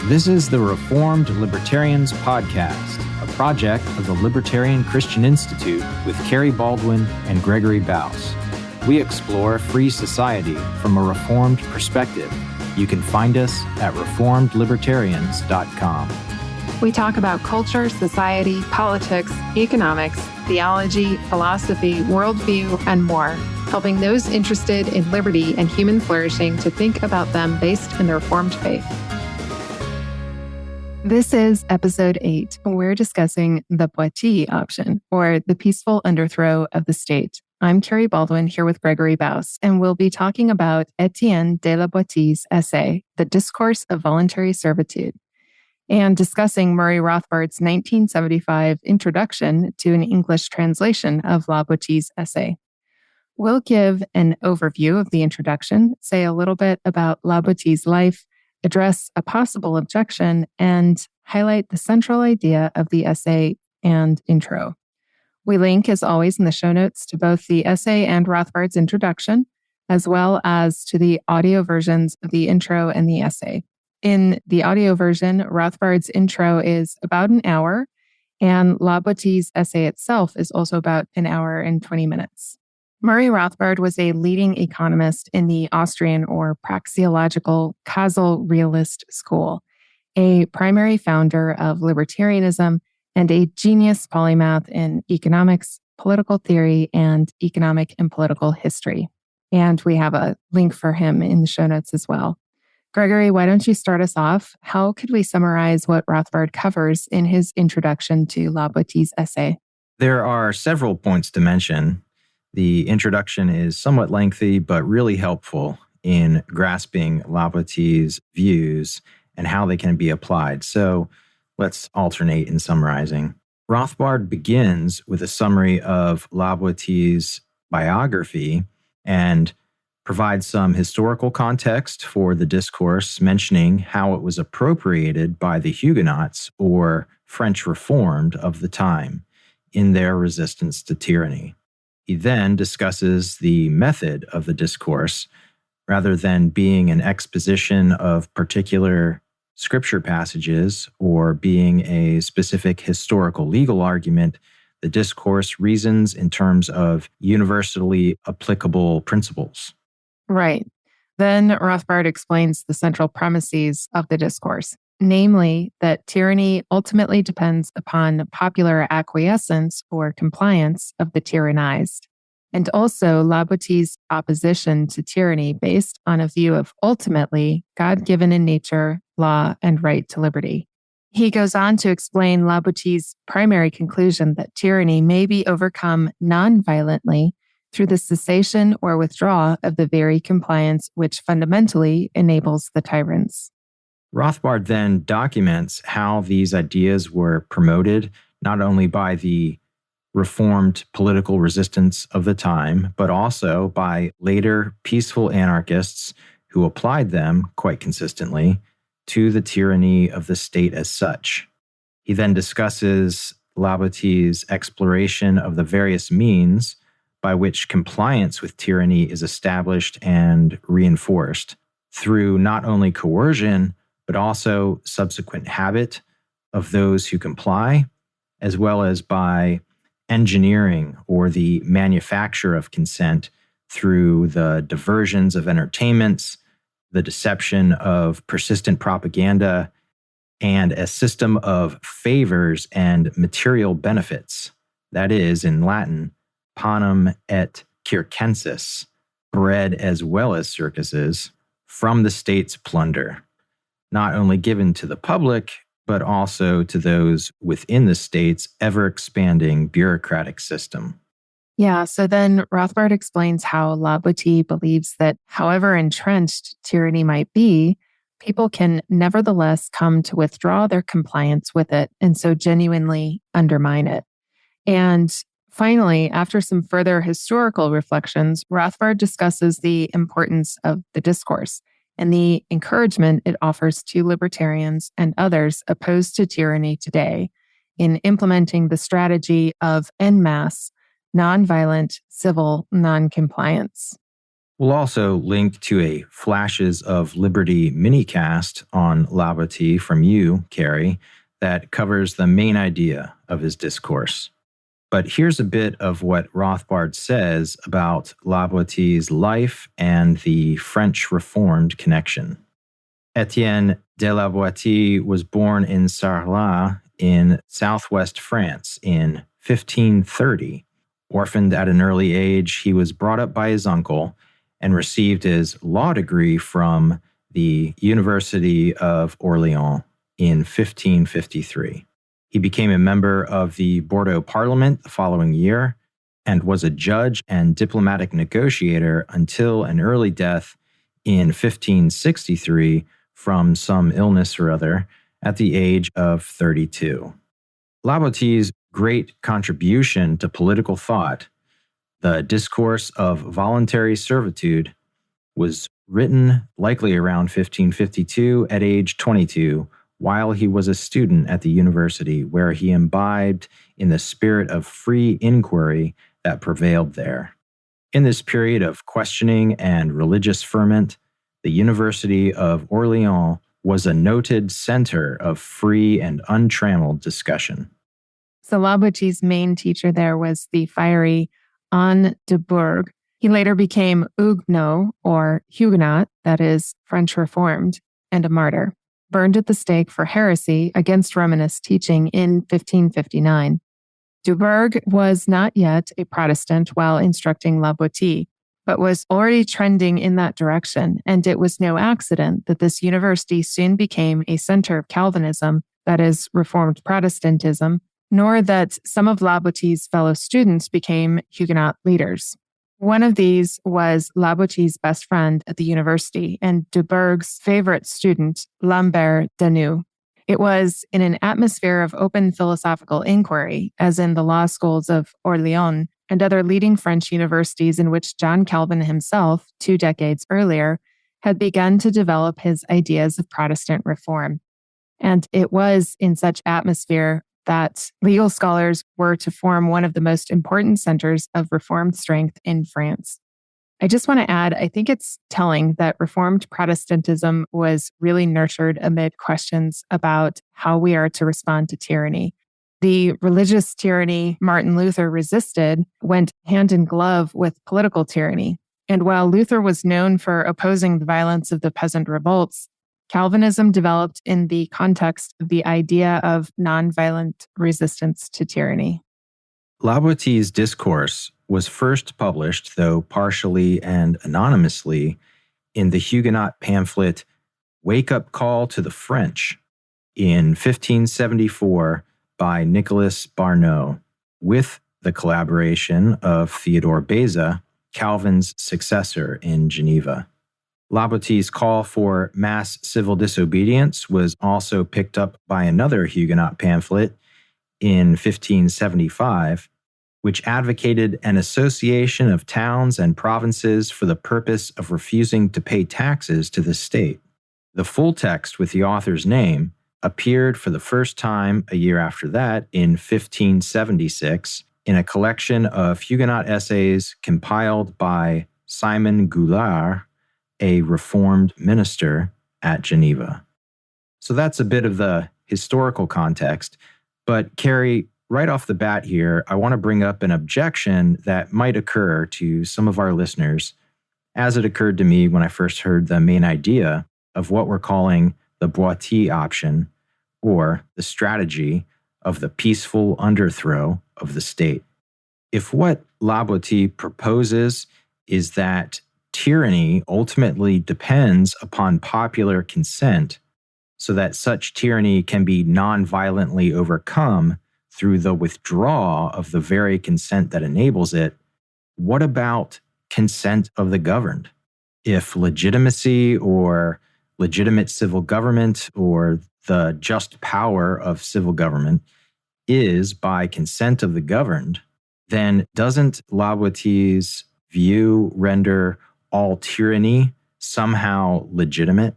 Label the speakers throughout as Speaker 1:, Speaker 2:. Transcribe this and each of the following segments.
Speaker 1: This is the Reformed Libertarians Podcast, a project of the Libertarian Christian Institute with Carrie Baldwin and Gregory Baus. We explore free society from a Reformed perspective. You can find us at reformedlibertarians.com.
Speaker 2: We talk about culture, society, politics, economics, theology, philosophy, worldview, and more, helping those interested in liberty and human flourishing to think about them based in the Reformed faith. This is episode 8. We're discussing the Boetie option, or the peaceful underthrow of the state. I'm Carrie Baldwin here with Gregory Baus, and we'll be talking about Etienne de la Boetie's essay, The Discourse of Voluntary Servitude, and discussing Murray Rothbard's 1975 introduction to an English translation of La Boetie's essay. We'll give an overview of the introduction, say a little bit about La Boetie's life, address a possible objection, and highlight the central idea of the essay and intro. We link, as always, in the show notes to both the essay and Rothbard's introduction, as well as to the audio versions of the intro and the essay. In the audio version, Rothbard's intro is about an hour, and La Boetie's essay itself is also about an hour and 20 minutes. Murray Rothbard was a leading economist in the Austrian or praxeological causal realist school, a primary founder of libertarianism, and a genius polymath in economics, political theory, and economic and political history. And we have a link for him in the show notes as well. Gregory, why don't you start us off? How could we summarize what Rothbard covers in his introduction to La Boetie's essay?
Speaker 1: There are several points to mention. The introduction is somewhat lengthy, but really helpful in grasping La Boetie's views and how they can be applied. So let's alternate in summarizing. Rothbard begins with a summary of La Boetie's biography and provides some historical context for the discourse, mentioning how it was appropriated by the Huguenots, or French Reformed, of the time in their resistance to tyranny. He then discusses the method of the discourse. Rather than being an exposition of particular scripture passages or being a specific historical legal argument, the discourse reasons in terms of universally applicable principles.
Speaker 2: Right. Then Rothbard explains the central premises of the discourse, namely that tyranny ultimately depends upon popular acquiescence or compliance of the tyrannized, and also La Boetie's opposition to tyranny based on a view of ultimately God-given in nature, law, and right to liberty. He goes on to explain La Boetie's primary conclusion that tyranny may be overcome non-violently through the cessation or withdrawal of the very compliance which fundamentally enables the tyrants.
Speaker 1: Rothbard then documents how these ideas were promoted not only by the Reformed political resistance of the time, but also by later peaceful anarchists who applied them quite consistently to the tyranny of the state as such. He then discusses La Boetie's exploration of the various means by which compliance with tyranny is established and reinforced through not only coercion, but also subsequent habit of those who comply, as well as by engineering or the manufacture of consent through the diversions of entertainments, the deception of persistent propaganda, and a system of favors and material benefits. That is, in Latin, panem et circenses, bread as well as circuses, from the state's plunder, not only given to the public, but also to those within the state's ever-expanding bureaucratic system.
Speaker 2: Yeah, so then Rothbard explains how La Boetie believes that however entrenched tyranny might be, people can nevertheless come to withdraw their compliance with it and so genuinely undermine it. And finally, after some further historical reflections, Rothbard discusses the importance of the discourse and the encouragement it offers to libertarians and others opposed to tyranny today in implementing the strategy of en masse, nonviolent, civil noncompliance.
Speaker 1: We'll also link to a Flashes of Liberty minicast on La Boetie from you, Carrie, that covers the main idea of his discourse. But here's a bit of what Rothbard says about La Boetie's life and the French Reformed connection. Etienne de la Boetie was born in Sarlat in southwest France in 1530. Orphaned at an early age, he was brought up by his uncle and received his law degree from the University of Orléans in 1553. He became a member of the Bordeaux Parliament the following year and was a judge and diplomatic negotiator until an early death in 1563 from some illness or other at the age of 32. La Boetie's great contribution to political thought, the Discourse of Voluntary Servitude, was written likely around 1552 at age 22 while he was a student at the university, where he imbibed in the spirit of free inquiry that prevailed there. In this period of questioning and religious ferment, the University of Orléans was a noted center of free and untrammeled discussion.
Speaker 2: So La Boetie's main teacher there was the fiery Anne de Bourg. He later became Huguenot, or Huguenot, that is, French Reformed, and a martyr, burned at the stake for heresy against Romanist teaching in 1559. De Bourg was not yet a Protestant while instructing La Boetie, but was already trending in that direction, and it was no accident that this university soon became a center of Calvinism, that is, Reformed Protestantism, nor that some of La Boetie's fellow students became Huguenot leaders. One of these was La Boetie's best friend at the university and de Bourg's favorite student, Lambert Danu. It was in an atmosphere of open philosophical inquiry, as in the law schools of Orléans and other leading French universities in which John Calvin himself, 2 decades earlier, had begun to develop his ideas of Protestant reform. And it was in such atmosphere that legal scholars were to form one of the most important centers of Reformed strength in France. I just want to add, I think it's telling that Reformed Protestantism was really nurtured amid questions about how we are to respond to tyranny. The religious tyranny Martin Luther resisted went hand in glove with political tyranny. And while Luther was known for opposing the violence of the peasant revolts, Calvinism developed in the context of the idea of nonviolent resistance to tyranny.
Speaker 1: La Boetie's discourse was first published, though partially and anonymously, in the Huguenot pamphlet Wake Up Call to the French in 1574 by Nicolas Barnot, with the collaboration of Theodore Beza, Calvin's successor in Geneva. La Boetie's call for mass civil disobedience was also picked up by another Huguenot pamphlet in 1575, which advocated an association of towns and provinces for the purpose of refusing to pay taxes to the state. The full text with the author's name appeared for the first time a year after that in 1576 in a collection of Huguenot essays compiled by Simon Goulart, a Reformed minister at Geneva. So that's a bit of the historical context. But Carrie, right off the bat here, I want to bring up an objection that might occur to some of our listeners, as it occurred to me when I first heard the main idea of what we're calling the Boetie option, or the strategy of the peaceful underthrow of the state. If what La Boetie proposes is that tyranny ultimately depends upon popular consent, so that such tyranny can be non-violently overcome through the withdrawal of the very consent that enables it, what about consent of the governed? If legitimacy or legitimate civil government or the just power of civil government is by consent of the governed, then doesn't La Boetie's view render all tyranny somehow legitimate?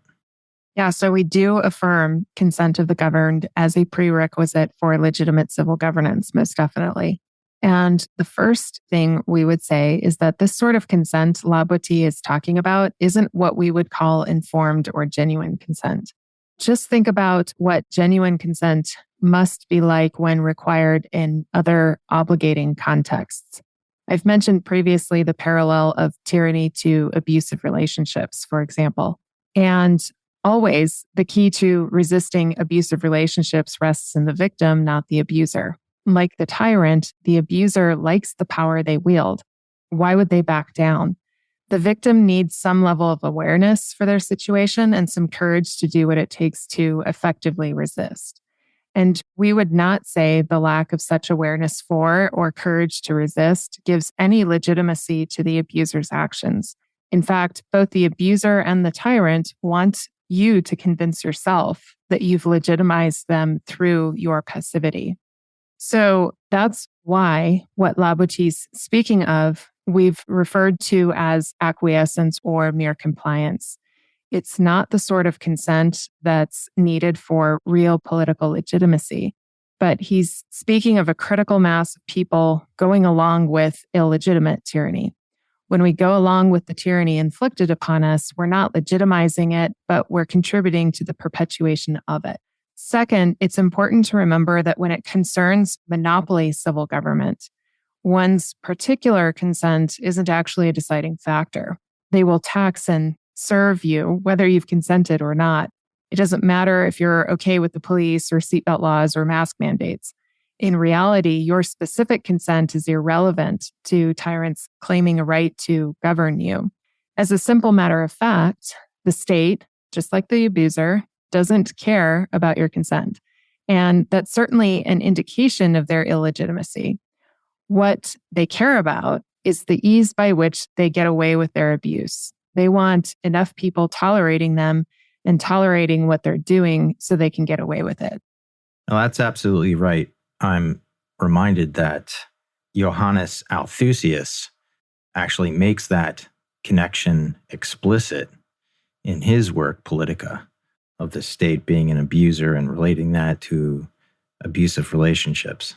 Speaker 2: Yeah, so we do affirm consent of the governed as a prerequisite for legitimate civil governance, most definitely. And the first thing we would say is that this sort of consent La Boetie is talking about isn't what we would call informed or genuine consent. Just think about what genuine consent must be like when required in other obligating contexts. I've mentioned previously the parallel of tyranny to abusive relationships, for example. And always, the key to resisting abusive relationships rests in the victim, not the abuser. Like the tyrant, the abuser likes the power they wield. Why would they back down? The victim needs some level of awareness for their situation and some courage to do what it takes to effectively resist. And we would not say the lack of such awareness for or courage to resist gives any legitimacy to the abuser's actions. In fact, both the abuser and the tyrant want you to convince yourself that you've legitimized them through your passivity. So that's why what La Boetie's speaking of, we've referred to as acquiescence or mere compliance. It's not the sort of consent that's needed for real political legitimacy, but he's speaking of a critical mass of people going along with illegitimate tyranny. When we go along with the tyranny inflicted upon us, we're not legitimizing it, but we're contributing to the perpetuation of it. Second, it's important to remember that when it concerns monopoly civil government, one's particular consent isn't actually a deciding factor. They will tax and serve you, whether you've consented or not. It doesn't matter if you're okay with the police or seatbelt laws or mask mandates. In reality, your specific consent is irrelevant to tyrants claiming a right to govern you. As a simple matter of fact, the state, just like the abuser, doesn't care about your consent. And that's certainly an indication of their illegitimacy. What they care about is the ease by which they get away with their abuse. They want enough people tolerating them and tolerating what they're doing so they can get away with it.
Speaker 1: Well, that's absolutely right. I'm reminded that Johannes Althusius actually makes that connection explicit in his work, Politica, of the state being an abuser and relating that to abusive relationships.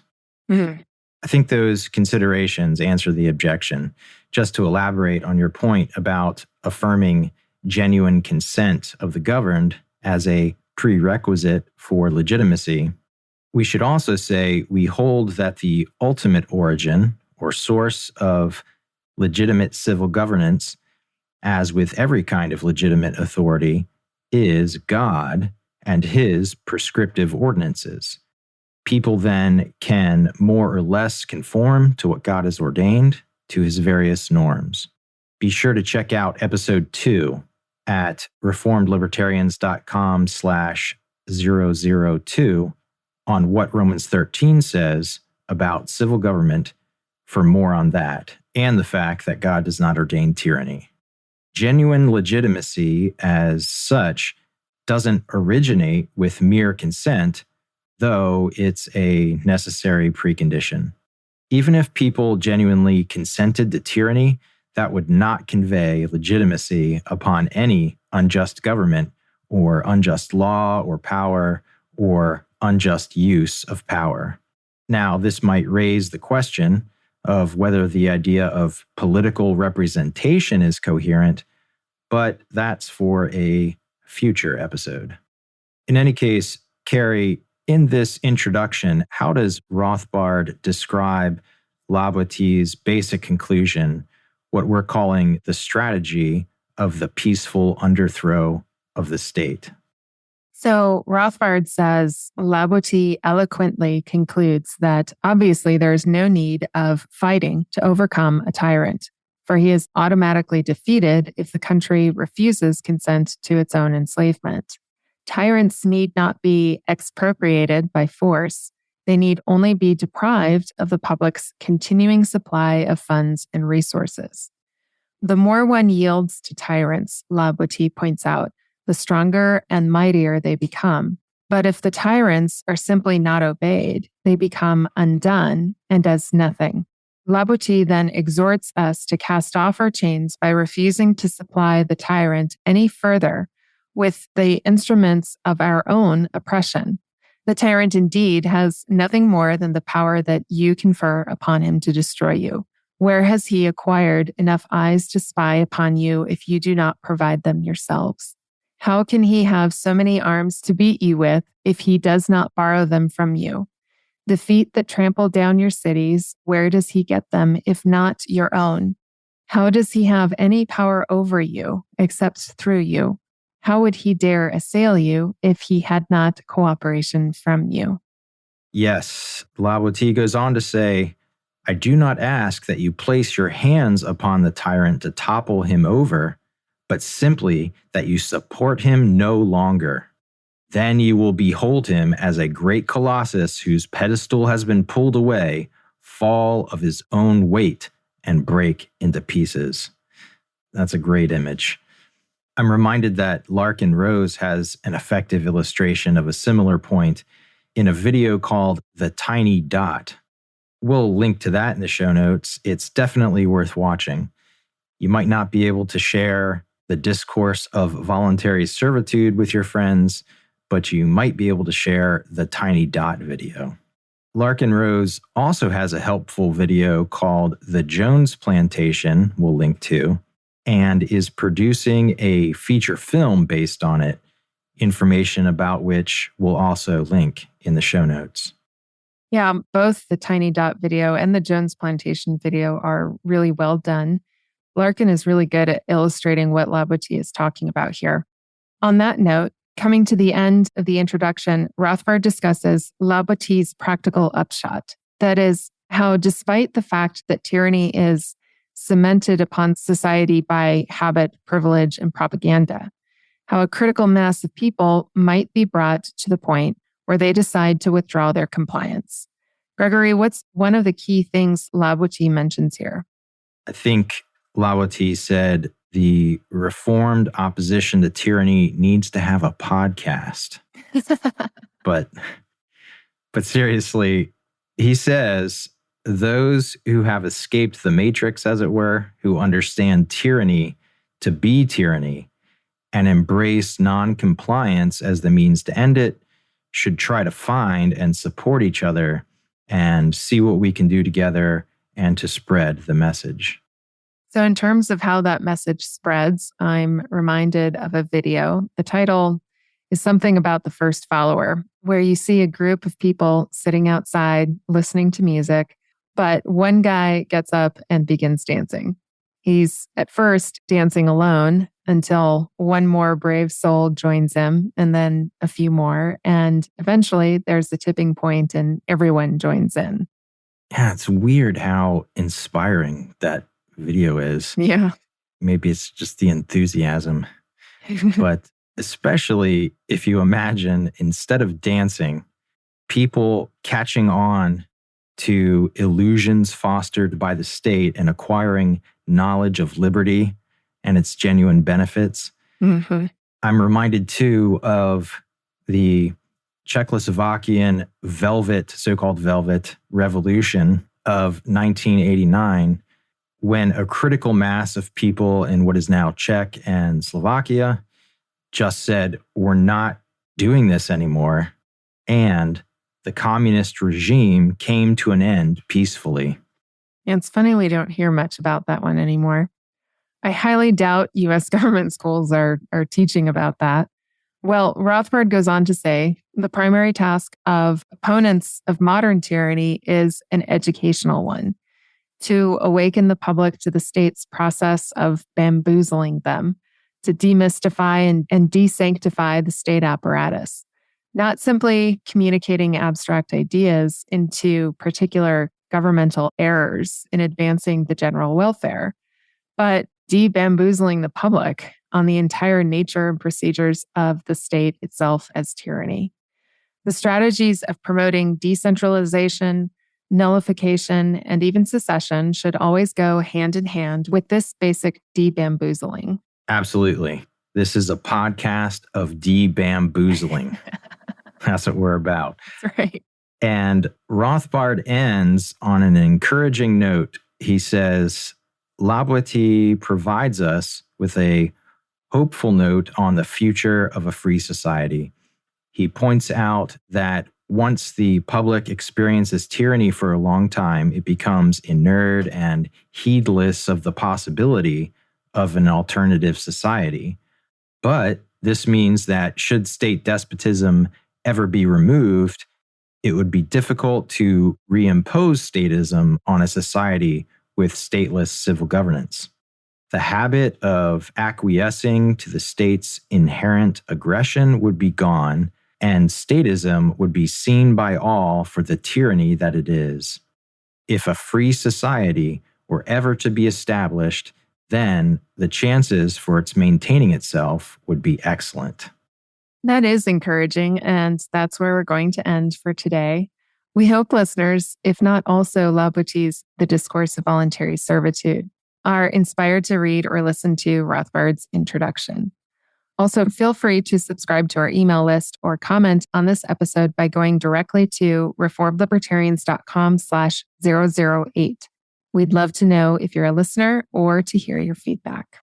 Speaker 2: Mm-hmm.
Speaker 1: I think those considerations answer the objection. Just to elaborate on your point about affirming genuine consent of the governed as a prerequisite for legitimacy, we should also say we hold that the ultimate origin or source of legitimate civil governance, as with every kind of legitimate authority, is God and his prescriptive ordinances. People then can more or less conform to what God has ordained to his various norms. Be sure to check out episode 2 at reformedlibertarians.com/002 on what Romans 13 says about civil government for more on that and the fact that God does not ordain tyranny. Genuine legitimacy as such doesn't originate with mere consent, though it's a necessary precondition. Even if people genuinely consented to tyranny, that would not convey legitimacy upon any unjust government or unjust law or power or unjust use of power. Now, this might raise the question of whether the idea of political representation is coherent, but that's for a future episode. In any case, Carrie, in this introduction, how does Rothbard describe La Boetie's basic conclusion, what we're calling the strategy of the peaceful underthrow of the state?
Speaker 2: So Rothbard says La Boetie eloquently concludes that obviously there is no need of fighting to overcome a tyrant, for he is automatically defeated if the country refuses consent to its own enslavement. Tyrants need not be expropriated by force. They need only be deprived of the public's continuing supply of funds and resources. The more one yields to tyrants, La Boetie points out, the stronger and mightier they become. But if the tyrants are simply not obeyed, they become undone and as nothing. La Boetie then exhorts us to cast off our chains by refusing to supply the tyrant any further with the instruments of our own oppression. The tyrant indeed has nothing more than the power that you confer upon him to destroy you. Where has he acquired enough eyes to spy upon you if you do not provide them yourselves? How can he have so many arms to beat you with if he does not borrow them from you? The feet that trample down your cities, where does he get them if not your own? How does he have any power over you except through you? How would he dare assail you if he had not cooperation from you?
Speaker 1: Yes, Boetie goes on to say, I do not ask that you place your hands upon the tyrant to topple him over, but simply that you support him no longer. Then you will behold him as a great colossus whose pedestal has been pulled away, fall of his own weight, and break into pieces. That's a great image. I'm reminded that Larken Rose has an effective illustration of a similar point in a video called The Tiny Dot. We'll link to that in the show notes. It's definitely worth watching. You might not be able to share the Discourse of Voluntary Servitude with your friends, but you might be able to share the Tiny Dot video. Larken Rose also has a helpful video called The Jones Plantation, we'll link to, and is producing a feature film based on it, information about which we'll also link in the show notes.
Speaker 2: Yeah, both the Tiny Dot video and the Jones Plantation video are really well done. Larken is really good at illustrating what Boetie is talking about here. On that note, coming to the end of the introduction, Rothbard discusses Boetie's practical upshot. That is, how despite the fact that tyranny is cemented upon society by habit, privilege, and propaganda, how a critical mass of people might be brought to the point where they decide to withdraw their compliance. Gregory, what's one of the key things Boetie mentions here?
Speaker 1: I think Boetie said the reformed opposition to tyranny needs to have a podcast. But seriously, he says those who have escaped the matrix, as it were, who understand tyranny to be tyranny and embrace non-compliance as the means to end it, should try to find and support each other and see what we can do together and to spread the message.
Speaker 2: So in terms of how that message spreads, I'm reminded of a video. The title is something about the first follower, where you see a group of people sitting outside listening to music, but one guy gets up and begins dancing. He's at first dancing alone until one more brave soul joins him, and then a few more. And eventually there's the tipping point and everyone joins in.
Speaker 1: Yeah, it's weird how inspiring that video is.
Speaker 2: Yeah.
Speaker 1: Maybe it's just the enthusiasm. But especially if you imagine, instead of dancing, people catching on to illusions fostered by the state and acquiring knowledge of liberty and its genuine benefits.
Speaker 2: Mm-hmm.
Speaker 1: I'm reminded too of the Czechoslovakian so-called Velvet Revolution of 1989, when a critical mass of people in what is now Czech and Slovakia just said, we're not doing this anymore. And the communist regime came to an end peacefully.
Speaker 2: It's funny we don't hear much about that one anymore. I highly doubt U.S. government schools are teaching about that. Well, Rothbard goes on to say, the primary task of opponents of modern tyranny is an educational one, to awaken the public to the state's process of bamboozling them, to demystify and desanctify the state apparatus, not simply communicating abstract ideas into particular governmental errors in advancing the general welfare, but de-bamboozling the public on the entire nature and procedures of the state itself as tyranny. The strategies of promoting decentralization, nullification, and even secession should always go hand in hand with this basic de-bamboozling.
Speaker 1: Absolutely. This is a podcast of de-bamboozling. That's what we're about.
Speaker 2: That's right.
Speaker 1: And Rothbard ends on an encouraging note. He says, Boetie provides us with a hopeful note on the future of a free society. He points out that once the public experiences tyranny for a long time, it becomes inert and heedless of the possibility of an alternative society. But this means that should state despotism ever be removed, it would be difficult to reimpose statism on a society with stateless civil governance. The habit of acquiescing to the state's inherent aggression would be gone, and statism would be seen by all for the tyranny that it is. If a free society were ever to be established, then the chances for its maintaining itself would be excellent.
Speaker 2: That is encouraging, and that's where we're going to end for today. We hope listeners, if not also La Botie's The Discourse of Voluntary Servitude, are inspired to read or listen to Rothbard's introduction. Also, feel free to subscribe to our email list or comment on this episode by going directly to reformedlibertarians.com/008. We'd love to know if you're a listener or to hear your feedback.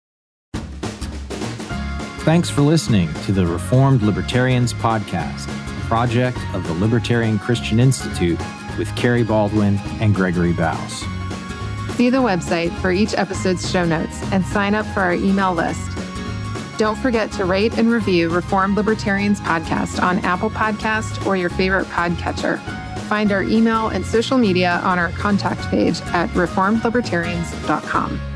Speaker 1: Thanks for listening to the Reformed Libertarians Podcast, a project of the Libertarian Christian Institute with Carrie Baldwin and Gregory Baus.
Speaker 2: See the website for each episode's show notes and sign up for our email list. Don't forget to rate and review Reformed Libertarians Podcast on Apple Podcast or your favorite podcatcher. Find our email and social media on our contact page at reformedlibertarians.com.